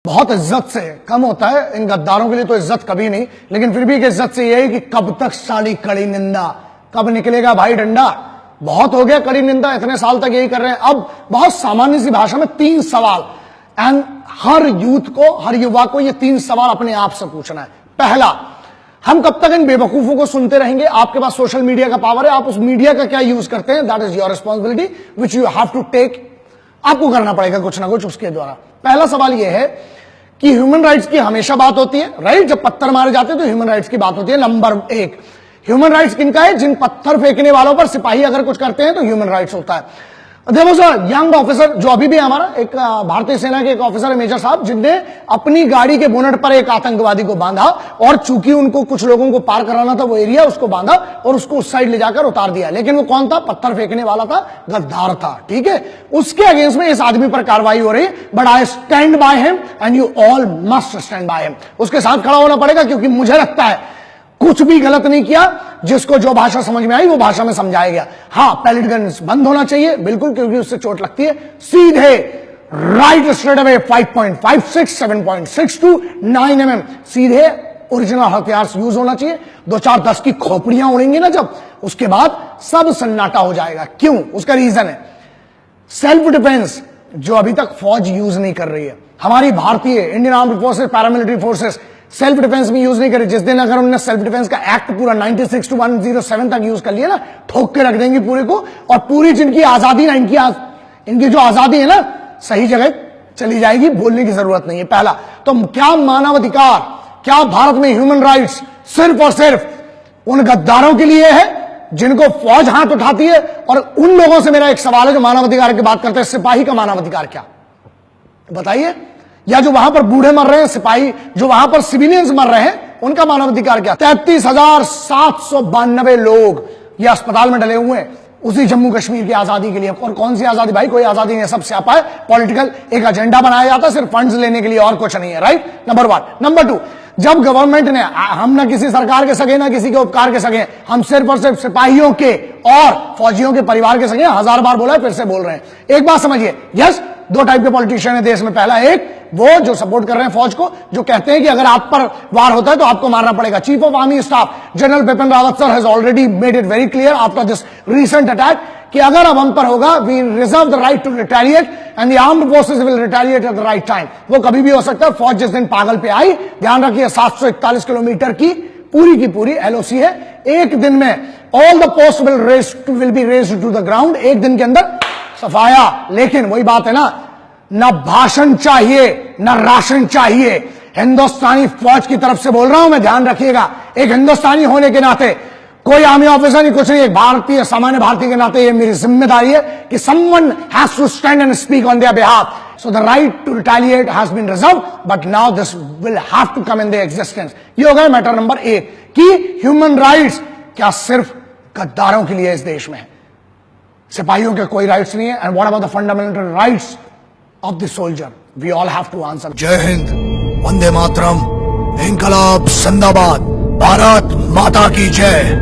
बहुत इज्जत से कम होता है। इन गद्दारों के लिए तो इज्जत कभी नहीं, लेकिन फिर भी एक इज्जत से यह है कि कब तक साली कड़ी निंदा, कब निकलेगा भाई डंडा। बहुत हो गया कड़ी निंदा, इतने साल तक यही कर रहे हैं। अब बहुत सामान्य सी भाषा में 3 सवाल, एंड हर यूथ को, हर युवा को ये 3 सवाल अपने आप से पूछना है। पहला, हम कब तक इन बेवकूफों को सुनते रहेंगे? आपके पास सोशल मीडिया का पावर है, आप उस मीडिया का क्या यूज करते हैं, that is your responsibility which you have to take. आपको करना पड़ेगा कुछ ना कुछ उसके द्वारा। पहला सवाल यह है कि ह्यूमन राइट्स की हमेशा बात होती है, राइट? जब पत्थर मारे जाते हैं तो ह्यूमन राइट्स की बात होती है। नंबर 1, ह्यूमन राइट्स किनका है? जिन पत्थर फेंकने वालों पर सिपाही अगर कुछ करते हैं तो ह्यूमन राइट्स होता है। देखो सर, यंग ऑफिसर जो अभी भी हमारा एक भारतीय सेना के एक ऑफिसर है, मेजर साहब, जिनने अपनी गाड़ी के बोनट पर एक आतंकवादी को बांधा, और चूंकि उनको कुछ लोगों को पार कराना था वो एरिया, उसको बांधा और उसको उस साइड ले जाकर उतार दिया। लेकिन वो कौन था? पत्थर फेंकने वाला था, गद्दार था, ठीक है? उसके अगेंस्ट में इस आदमी पर कार्रवाई हो रही, but I stand by him and you all must stand by him. उसके साथ खड़ा होना पड़ेगा, क्योंकि मुझे लगता है कुछ भी गलत नहीं किया, जिसको जो भाषा समझ में आई वो भाषा में समझाया गया। हाँ, पैलेट गन बंद होना चाहिए, बिल्कुल, क्योंकि उससे चोट लगती है। सीधे राइट स्ट्रेट अवे 5.56, 7.62, 9 mm सीधे ओरिजिनल हथियार यूज होना चाहिए। 2-4-10 की खोपड़ियां उड़ेंगी ना जब, उसके बाद सब सन्नाटा हो जाएगा। क्यों? उसका रीजन है सेल्फ डिफेंस, जो अभी तक फौज यूज नहीं कर रही है। हमारी भारतीय Indian armed forces, paramilitary forces self defence में यूज नहीं करे। जिस दिन अगर उन्होंने सेल्फ डिफेंस का एक्ट पूरा 96 to 107 तक यूज कर लिया ना, ठोक के रख देंगे पूरे को, और पूरी जिनकी आजादी ना, इनकी जो आजादी है ना, सही जगह चली जाएगी, बोलने की जरूरत नहीं है। पहला तो क्या मानवाधिकार, क्या भारत में ह्यूमन राइट्स सिर्फ और सिर्फ उन गद्दारों के लिए है जिनको फौज हाथ उठाती है? और उन लोगों से मेरा एक सवाल है जो मानवाधिकार की बात करते हैं, सिपाही का मानवाधिकार क्या? बताइए। या जो वहां पर बूढ़े मर रहे हैं सिपाही, जो वहां पर सिविलियंस मर रहे हैं, उनका मानवाधिकार क्या? 33,792 लोग ये अस्पताल में डले हुए हैं उसी जम्मू कश्मीर की आजादी के लिए। और कौन सी आजादी भाई? कोई आजादी नहीं है, सब स्यापा है। पॉलिटिकल एक एजेंडा बनाया जाता है सिर्फ फंड्स लेने के लिए, और कुछ नहीं है, राइट? नंबर 1। नंबर 2, जब गवर्नमेंट ने, हम ना किसी सरकार के सगे ना किसी के उपकार के सगे, हम सिर्फ और सिर्फ सिपाहियों के और फौजियों के परिवार के सगे। 1000 बार बोला है, फिर से बोल रहे हैं। एक बात समझिए, यस, 2 टाइप के पॉलिटिशियन है देश में। पहला, एक वो जो सपोर्ट कर रहे हैं फौज को, जो कहते हैं कि अगर आप पर वार होता है तो आपको मारना पड़ेगा। Chief of army staff general Bipin Rawat sir has already made it very clear after this recent attack कि अगर अब हम पर होगा, we reserve the right to retaliate and the armed forces will retaliate at the right time. वो कभी भी हो सकता है। फौज जिस दिन पागल पे आई, ध्यान रखिए, 741 किलोमीटर की पूरी एलओसी है। एक दिन में all the post will be razed to the ground, एक दिन के अंदर सफाया। लेकिन वही बात है ना, न भाषण चाहिए न राशन चाहिए। हिंदुस्तानी फौज की तरफ से बोल रहा हूं मैं, ध्यान रखिएगा। एक हिंदुस्तानी होने के नाते, कोई आर्मी ऑफिसर नहीं, कुछ नहीं, एक भारतीय, सामान्य भारतीय के नाते ये मेरी जिम्मेदारी है कि someone has to stand and speak on their behalf. So the right to retaliate has been reserved, but now this will have to come in the existence. ये हो गया मैटर नंबर 1 कि ह्यूमन राइट्स क्या सिर्फ गद्दारों के लिए इस देश में है? सिपाहियों के कोई राइट्स नहीं है। And what about the fundamental rights of the soldier? We all have to answer. जय हिंद, वंदे मातरम, इंकलाब जिंदाबाद, भारत माता की जय।